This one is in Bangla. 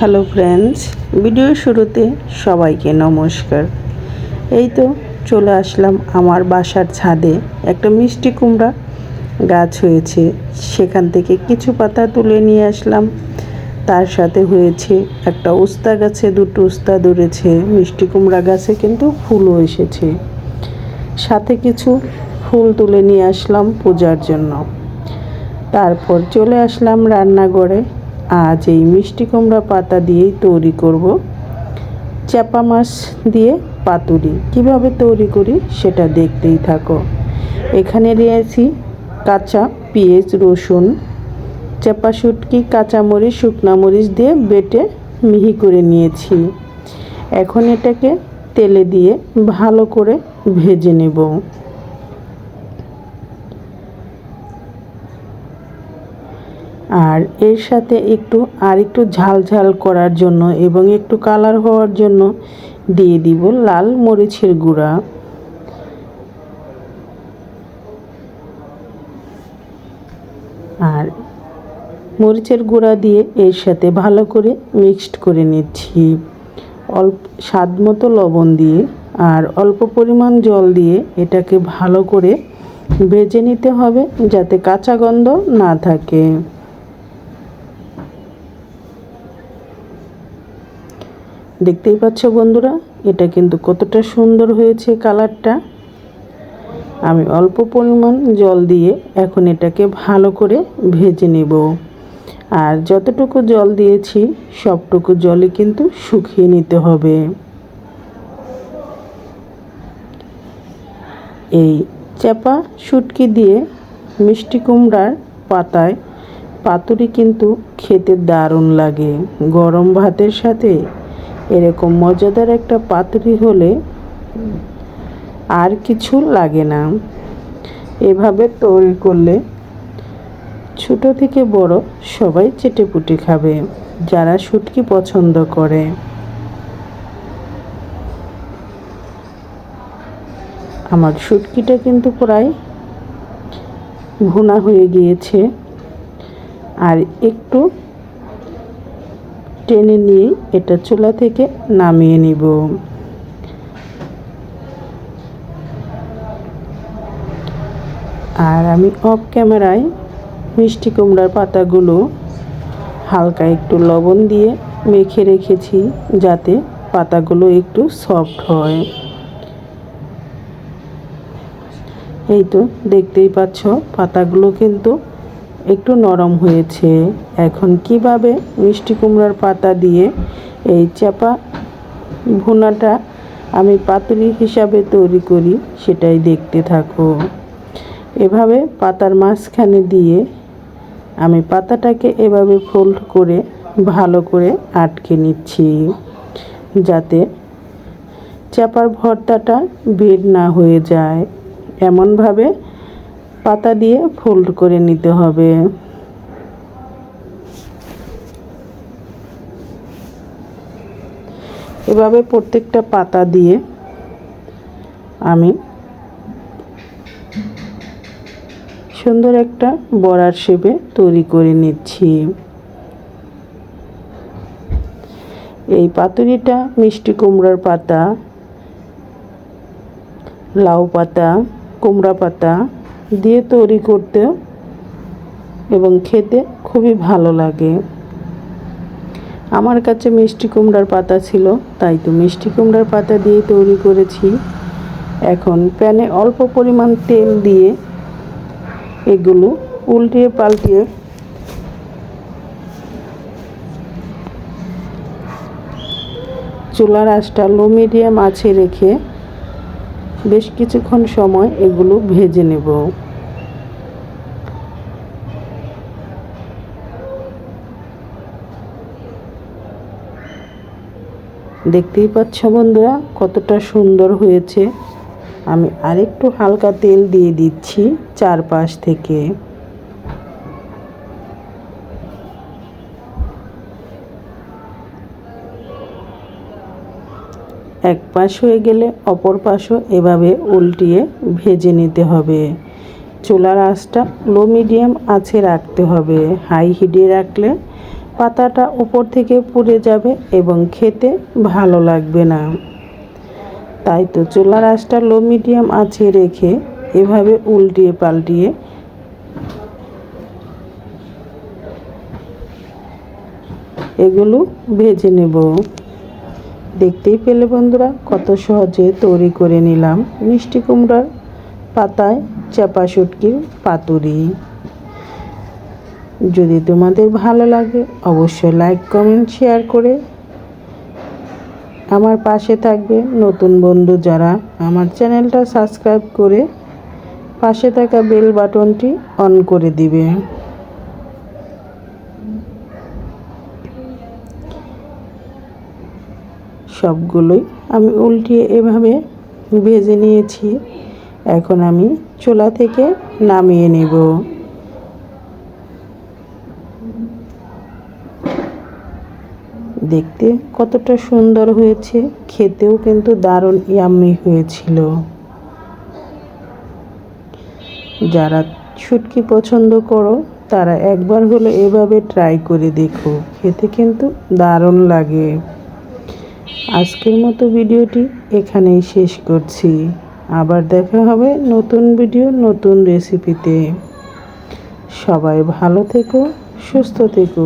হ্যালো ফ্রেন্ডস, ভিডিওর শুরুতে সবাইকে নমস্কার। এই তো চলে আসলাম আমার বাসার ছাদে। একটা মিষ্টি কুমড়া গাছ হয়েছে, সেখান থেকে কিছু পাতা তুলে নিয়ে আসলাম। তার সাথে হয়েছে একটা উস্তা গাছে দুটো উস্তা ধরেছে, মিষ্টি কুমড়া গাছে কিন্তু ফুলও এসেছে। সাথে কিছু ফুল তুলে নিয়ে আসলাম পূজার জন্য। তারপর চলে আসলাম রান্নাঘরে। আজ এই মিষ্টি কুমড়া পাতা দিয়েই তৈরি করব চাপা মাছ দিয়ে পাতুরি। কিভাবে তৈরি করি সেটা দেখতেই থাকো। এখানে নিয়েছি কাঁচা পেঁয়াজ, রসুন, চাপা শুটকি, কাঁচামরিচ, শুকনা মরিচ দিয়ে বেটে মিহি করে নিয়েছি। এখন এটাকে তেলে দিয়ে ভালো করে ভেজে নেব। আর এর সাথে একটু ঝাল ঝাল করার জন্য এবং একটু কালার হওয়ার জন্য দিয়ে দিব লাল মরিচের গুঁড়া। আর মরিচের গুঁড়া দিয়ে এর সাথে ভালো করে মিক্সড করে নিচ্ছি। স্বাদ মতো লবণ দিয়ে আর অল্প পরিমাণ জল দিয়ে এটাকে ভালো করে ভেজে নিতে হবে, যাতে কাঁচা গন্ধ না থাকে। দেখতেই পাচ্ছ বন্ধুরা, এটা কিন্তু কতটা সুন্দর হয়েছে কালারটা। আমি অল্প পরিমাণ জল দিয়ে এখন এটাকে ভালো করে ভেজে নেব। আর যতটুকু জল দিয়েছি সবটুকু জলই কিন্তু শুকিয়ে নিতে হবে। এই চাপা শুটকি দিয়ে মিষ্টি কুমড়ার পাতায় পাতুরি কিন্তু খেতে দারুণ লাগে। গরম ভাতের সাথে এরকম মজাদার একটা পাতুরি হলে আর কিছু লাগে না। এভাবে তৈরি করলে ছোট থেকে বড় সবাই চেটেপুটে খাবে, যারা শুটকি পছন্দ করে। আমার শুটকিটা কিন্তু প্রায় ভুনা হয়ে গিয়েছে। আর একটু টেনে নিয়ে এটা চুলা থেকে নামিয়ে নিব। আর আমি অফ ক্যামেরায় মিষ্টি কুমড়ার পাতাগুলো হালকা একটু লবণ দিয়ে মেখে রেখেছি, যাতে পাতাগুলো একটু সফট হয়। এই তো দেখতেই পাচ্ছ পাতাগুলো কিন্তু একটু নরম হয়েছে। এখন কিভাবে মিষ্টি কুমড়ার পাতা দিয়ে এই চাপা ভুনাটা আমি পাতুরি হিসাবে তৈরি করি সেটাই দেখতে থাকো। এভাবে পাতার মাঝখানে দিয়ে আমি পাতাটাকে এভাবে ফোল্ড করে ভালো করে আটকে নিচ্ছি, যাতে চাপার ভর্তাটা বের না হয়ে যায়। এমনভাবে পাতা দিয়ে ফোল্ড করে নিতে হবে। এভাবে প্রত্যেকটা পাতা দিয়ে আমি সুন্দর একটা বড়ার শেপে তৈরি করে নিচ্ছি। এই পাতুরিটা মিষ্টি কুমড়ার পাতা, লাউ পাতা, কুমড়া পাতা দিয়ে তৈরি করতে এবং খেতে খুবই ভালো লাগে। আমার কাছে মিষ্টি কুমড়ার পাতা ছিল, তাই তো মিষ্টি কুমড়ার পাতা দিয়ে তৈরি করেছি। এখন প্যানে অল্প পরিমাণ তেল দিয়ে এগুলো উল্টিয়ে পাল্টিয়ে চুলার আঁচটা লো মিডিয়াম আঁচে রেখে বেশ কিছুক্ষণ সময় এগুলো ভেজে নেব। দেখতেই পাচ্ছ বন্ধুরা কতটা সুন্দর হয়েছে। আমি আরেকটু হালকা তেল দিয়ে দিচ্ছি চারপাশ থেকে। এক পাশ হয়ে গেলে অপর পাশও এভাবে উল্টিয়ে ভেজে নিতে হবে। চুলার আঁচটা লো মিডিয়াম আঁচে রাখতে হবে। হাই হিটে রাখলে পাতাটা উপর থেকে পুড়ে যাবে এবং খেতে ভালো লাগবে না। তাই তো চুলার আঁচটা লো মিডিয়াম আঁচে রেখে এভাবে উল্টিয়ে পাল্টিয়ে এগুলো ভেজে নেব। দেখতেই পেলে বন্ধুরা কত সহজে তৈরি করে নিলাম মিষ্টি কুমড়ার পাতায় চাপা শুটকির পাতুরি। যদি তোমাদের ভালো লাগে অবশ্যই লাইক কমেন্ট শেয়ার করে আমার পাশে থাকবে। নতুন বন্ধু যারা আমার চ্যানেলটা সাবস্ক্রাইব করে পাশে থাকা বেল বাটনটি অন করে দিবে। সবগুলোই আমি উল্টিয়ে এভাবে ভেজে নিয়েছি। এখন আমি চুলা থেকে নামিয়ে নেব। দেখতে কতটা সুন্দর হয়েছে, খেতেও কিন্তু দারুণ ইয়াম্মি হয়েছিল। যারা শুটকি পছন্দ করো তারা একবার হলো এভাবে ট্রাই করে দেখো, খেতে কিন্তু দারুণ লাগে। আজকের মতো ভিডিওটি এখানেই শেষ করছি। আবার দেখা হবে নতুন ভিডিও নতুন রেসিপিতে। সবাই ভালো থেকো, সুস্থ থেকো।